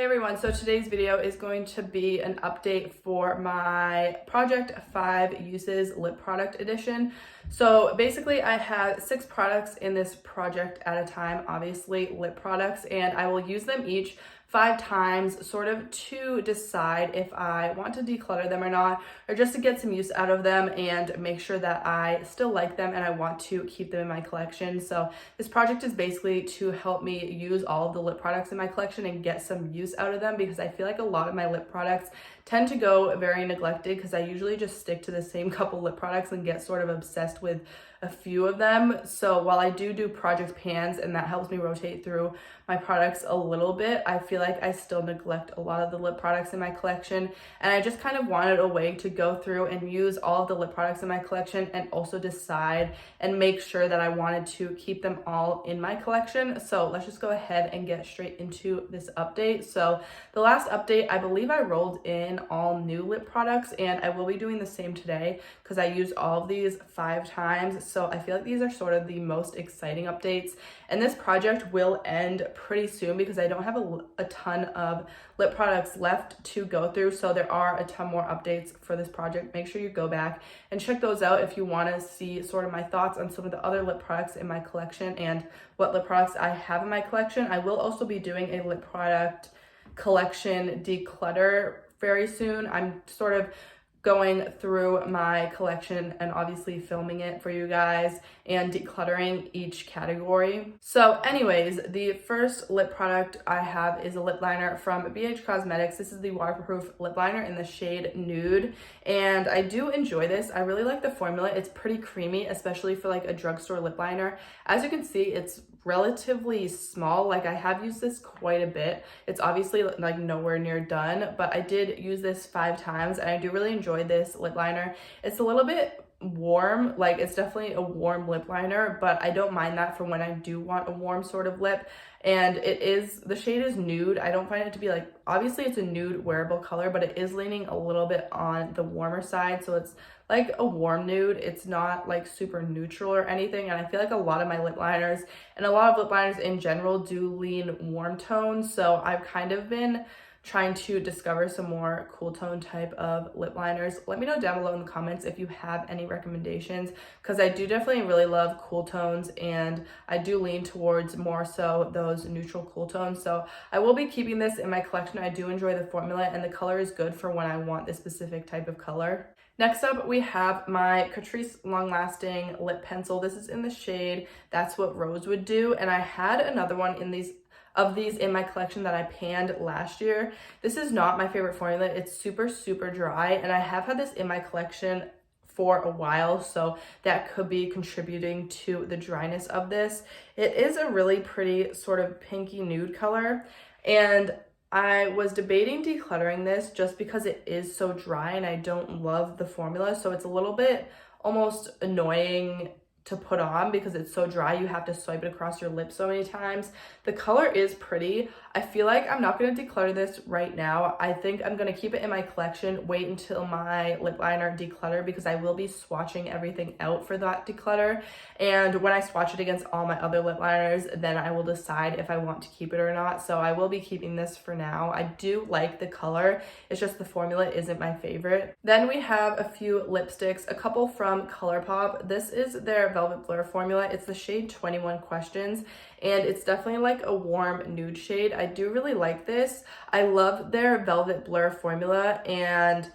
Hey everyone, so today's video is going to be an update for my Project 5 Uses Lip Product Edition. So basically I have 6 products in this project at a time, obviously lip products, and I will use them each 5 times sort of to decide if I want to declutter them or not, or just to get some use out of them and make sure that I still like them and I want to keep them in my collection. So this project is basically to help me use all of the lip products in my collection and get some use out of them, because I feel like a lot of my lip products tend to go very neglected because I usually just stick to the same couple lip products and get sort of obsessed with a few of them. So while I do project pans and that helps me rotate through my products a little bit, I feel like I still neglect a lot of the lip products in my collection, and I just kind of wanted a way to go through and use all of the lip products in my collection and also decide and make sure that I wanted to keep them all in my collection. So let's just go ahead and get straight into this update. So the last update, I believe I rolled in all new lip products, and I will be doing the same today because I used all of these 5 times. So I feel like these are sort of the most exciting updates, and this project will end pretty soon because I don't have a ton of lip products left to go through. So there are a ton more updates for this project. Make sure you go back and check those out if you want to see sort of my thoughts on some of the other lip products in my collection and what lip products I have in my collection. I will also be doing a lip product collection declutter very soon. I'm sort of going through my collection and obviously filming it for you guys and decluttering each category. So anyways, the first lip product I have is a lip liner from BH Cosmetics. This is the waterproof lip liner in the shade Nude, and I do enjoy this. I really like the formula. It's pretty creamy, especially for like a drugstore lip liner. As you can see, it's relatively small. Like, I have used this quite a bit. It's obviously like nowhere near done, but I did use this 5 times and I do really enjoy this lip liner. It's a little bit warm, like it's definitely a warm lip liner, but I don't mind that for when I do want a warm sort of lip. And the shade is Nude. I don't find it to be like, obviously it's a nude wearable color, but it is leaning a little bit on the warmer side. So it's like a warm nude. It's not like super neutral or anything. And I feel like a lot of my lip liners and a lot of lip liners in general do lean warm tones. So I've kind of been trying to discover some more cool tone type of lip liners. Let me know down below in the comments if you have any recommendations, because I do definitely really love cool tones and I do lean towards more so those neutral cool tones. So I will be keeping this in my collection. I do enjoy the formula and the color is good for when I want this specific type of color. Next up, we have my Catrice Long Lasting Lip Pencil. This is in the shade That's What Rose Would Do, and I had another one in these in my collection that I panned last year. This is not my favorite formula. It's super dry, and I have had this in my collection for a while, so that could be contributing to the dryness of this. It is a really pretty sort of pinky nude color, and I was debating decluttering this just because it is so dry and I don't love the formula. So it's a little bit almost annoying to put on because it's so dry. You have to swipe it across your lips so many times. The color is pretty. I feel like I'm not going to declutter this right now. I think I'm going to keep it in my collection, wait until my lip liner declutter, because I will be swatching everything out for that declutter. And when I swatch it against all my other lip liners, then I will decide if I want to keep it or not. So I will be keeping this for now. I do like the color. It's just the formula isn't my favorite. Then we have a few lipsticks, a couple from Colourpop. This is their Velvet Blur formula. It's the shade 21 Questions, and it's definitely like a warm nude shade. I do really like this. I love their Velvet Blur formula, and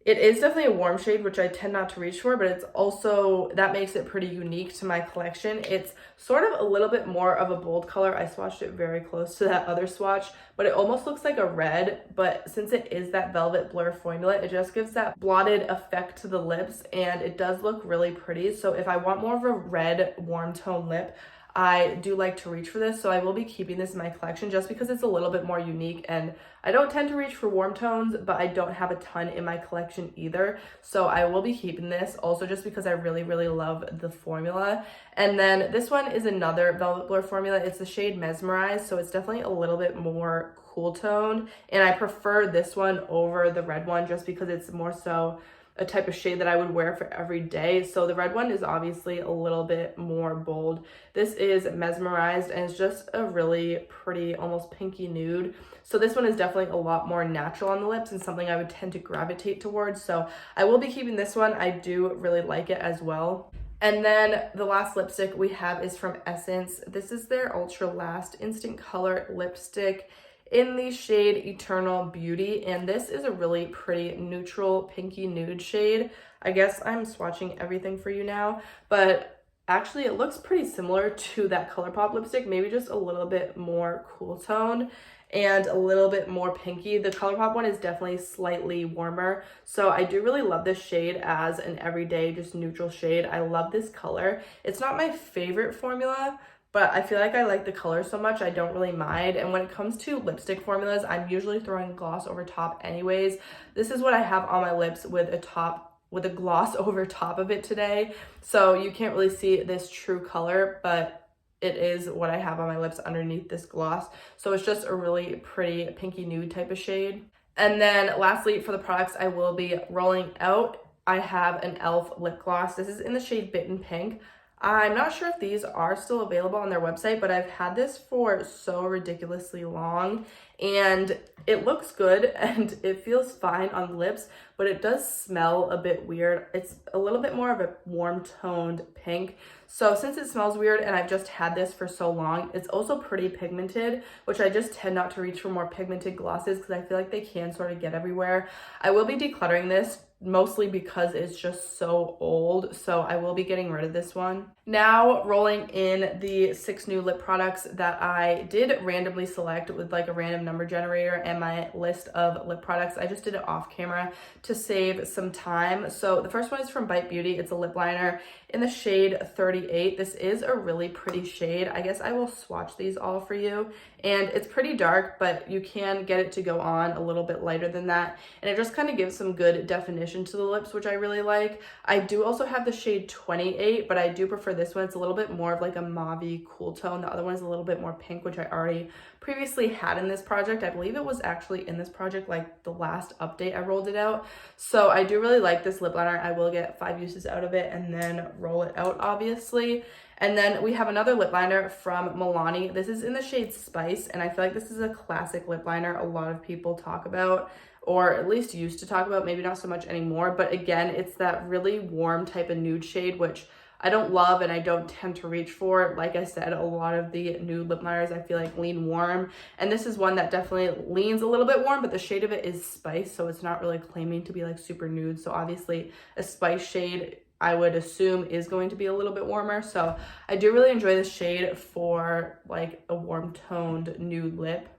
it is definitely a warm shade, which I tend not to reach for, but it's also, that makes it pretty unique to my collection. It's sort of a little bit more of a bold color. I swatched it very close to that other swatch, but it almost looks like a red, but since it is that Velvet Blur formula, it just gives that blotted effect to the lips, and it does look really pretty. So if I want more of a red warm tone lip, I do like to reach for this, so I will be keeping this in my collection just because it's a little bit more unique, and I don't tend to reach for warm tones, but I don't have a ton in my collection either, so I will be keeping this also just because I really love the formula. And then this one is another Velvet Blur formula. It's the shade Mesmerized, so it's definitely a little bit more cool toned, and I prefer this one over the red one just because it's more so a type of shade that I would wear for every day. So the red one is obviously a little bit more bold. This is Mesmerized, and it's just a really pretty, almost pinky nude. So this one is definitely a lot more natural on the lips and something I would tend to gravitate towards. So I will be keeping this one. I do really like it as well. And then the last lipstick we have is from Essence. This is their Ultra Last Instant Color lipstick in the shade Eternal Beauty, and this is a really pretty neutral pinky nude shade. I guess I'm swatching everything for you now, but actually it looks pretty similar to that Colourpop lipstick, maybe just a little bit more cool toned and a little bit more pinky. The Colourpop one is definitely slightly warmer, so I do really love this shade as an everyday just neutral shade. I love this color. It's not my favorite formula, but I feel like I like the color so much I don't really mind. And when it comes to lipstick formulas, I'm usually throwing gloss over top anyways. This is what I have on my lips with a gloss over top of it today. So you can't really see this true color, but it is what I have on my lips underneath this gloss. So it's just a really pretty pinky nude type of shade. And then lastly, for the products I will be rolling out, I have an e.l.f. lip gloss. This is in the shade Bitten Pink. I'm not sure if these are still available on their website, but I've had this for so ridiculously long and it looks good and it feels fine on lips, but it does smell a bit weird. It's a little bit more of a warm toned pink. So since it smells weird and I've just had this for so long, it's also pretty pigmented, which I just tend not to reach for more pigmented glosses because I feel like they can sort of get everywhere. I will be decluttering this mostly because it's just so old, so I will be getting rid of this one. Now rolling in the 6 new lip products that I did randomly select with like a random number generator and my list of lip products. I just did it off camera to save some time. So the first one is from Bite Beauty. It's a lip liner in the shade 38. This is a really pretty shade. I guess I will swatch these all for you. And it's pretty dark, but you can get it to go on a little bit lighter than that. And it just kind of gives some good definition to the lips, which I really like. I do also have the shade 28, but I do prefer this one. It's a little bit more of like a mauve-y cool tone. The other one is a little bit more pink, which I already previously had in this project. I believe it was actually in this project like the last update I rolled it out. So I do really like this lip liner. I will get 5 uses out of it and then roll it out, obviously. And then we have another lip liner from Milani. This is in the shade Spice, and I feel like this is a classic lip liner a lot of people talk about, or at least used to talk about, maybe not so much anymore. But again, it's that really warm type of nude shade, which I don't love and I don't tend to reach for. Like I said, a lot of the nude lip liners I feel like lean warm, and this is one that definitely leans a little bit warm, but the shade of it is Spice, so it's not really claiming to be like super nude. So obviously a Spice shade I would assume is going to be a little bit warmer. So I do really enjoy this shade for like a warm toned nude lip.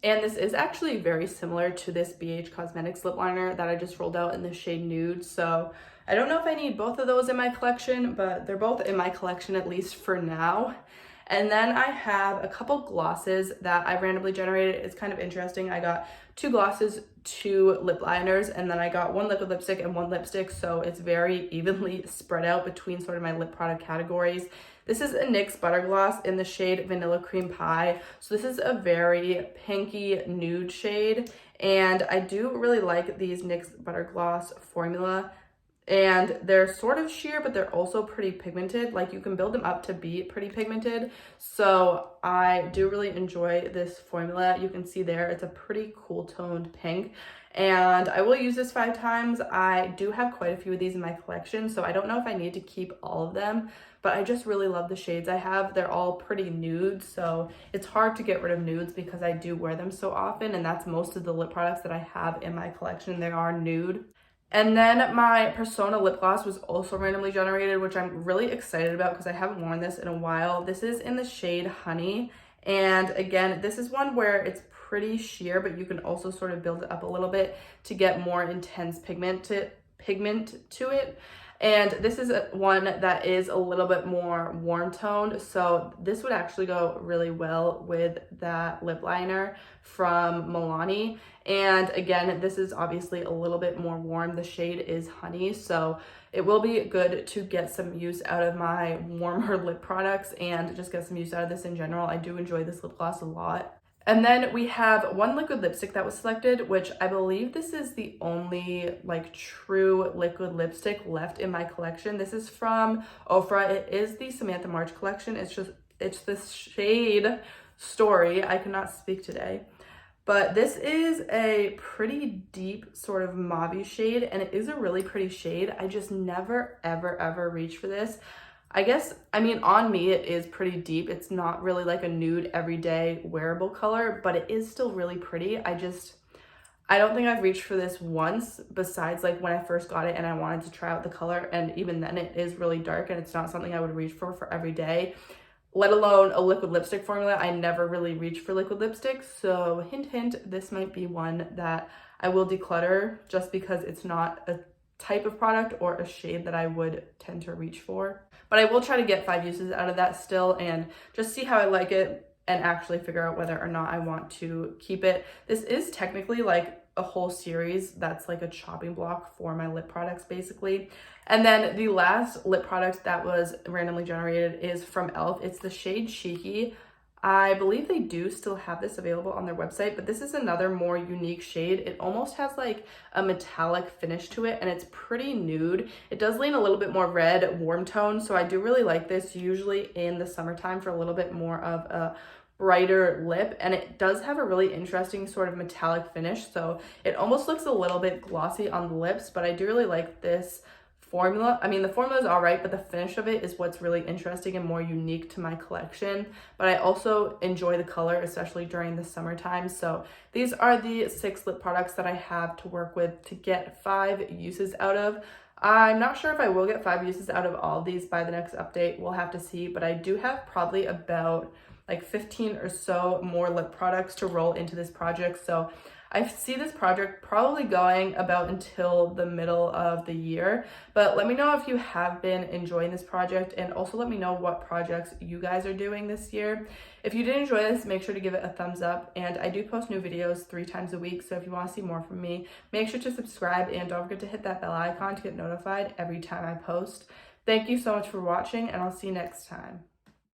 And this is actually very similar to this BH Cosmetics lip liner that I just rolled out in the shade Nude. So I don't know if I need both of those in my collection, but they're both in my collection at least for now. And then I have a couple glosses that I randomly generated. It's kind of interesting. I got 2 glosses, 2 lip liners, and then I got 1 liquid lipstick and 1 lipstick. So it's very evenly spread out between sort of my lip product categories. This is a NYX Butter Gloss in the shade Vanilla Cream Pie. So this is a very pinky nude shade. And I do really like these NYX Butter Gloss formula. And they're sort of sheer, but they're also pretty pigmented. Like you can build them up to be pretty pigmented. So I do really enjoy this formula. You can see there, it's a pretty cool toned pink. And I will use this 5 times. I do have quite a few of these in my collection, so I don't know if I need to keep all of them, but I just really love the shades I have. They're all pretty nude, so it's hard to get rid of nudes because I do wear them so often, and that's most of the lip products that I have in my collection. They are nude. And then my Persona lip gloss was also randomly generated, which I'm really excited about because I haven't worn this in a while. This is in the shade Honey. And again, this is one where it's pretty sheer, but you can also sort of build it up a little bit to get more intense pigment to it. And this is one that is a little bit more warm toned. So this would actually go really well with that lip liner from Milani. And again, this is obviously a little bit more warm. The shade is Honey. So it will be good to get some use out of my warmer lip products and just get some use out of this in general. I do enjoy this lip gloss a lot. And then we have one liquid lipstick that was selected, which I believe this is the only like true liquid lipstick left in my collection. This is from Ofra. It is the Samantha March collection. It's this shade Story. I cannot speak today. But this is a pretty deep sort of mauve shade, and it is a really pretty shade. I just never, ever, ever reach for this. I mean, on me, it is pretty deep. It's not really like a nude everyday wearable color, but it is still really pretty. I don't think I've reached for this once, besides like when I first got it and I wanted to try out the color. And even then it is really dark and it's not something I would reach for every day, let alone a liquid lipstick formula. I never really reach for liquid lipstick. So hint, hint, this might be one that I will declutter just because it's not a type of product or a shade that I would tend to reach for. But I will try to get 5 uses out of that still and just see how I like it and actually figure out whether or not I want to keep it. This is technically like a whole series that's like a chopping block for my lip products basically. And then the last lip product that was randomly generated is from e.l.f. It's the shade Cheeky. I believe they do still have this available on their website, but this is another more unique shade. It almost has like a metallic finish to it and it's pretty nude. It does lean a little bit more red, warm tone, so I do really like this usually in the summertime for a little bit more of a brighter lip, and it does have a really interesting sort of metallic finish, so it almost looks a little bit glossy on the lips, but I do really like this formula. I mean, the formula is all right, but the finish of it is what's really interesting and more unique to my collection. But I also enjoy the color, especially during the summertime. So these are the 6 lip products that I have to work with to get 5 uses out of. I'm not sure if I will get 5 uses out of all of these by the next update. We'll have to see, but I do have probably about like 15 or so more lip products to roll into this project. So I see this project probably going about until the middle of the year, but let me know if you have been enjoying this project, and also let me know what projects you guys are doing this year. If you did enjoy this, make sure to give it a thumbs up, and I do post new videos 3 times a week, so if you want to see more from me, make sure to subscribe and don't forget to hit that bell icon to get notified every time I post. Thank you so much for watching, and I'll see you next time.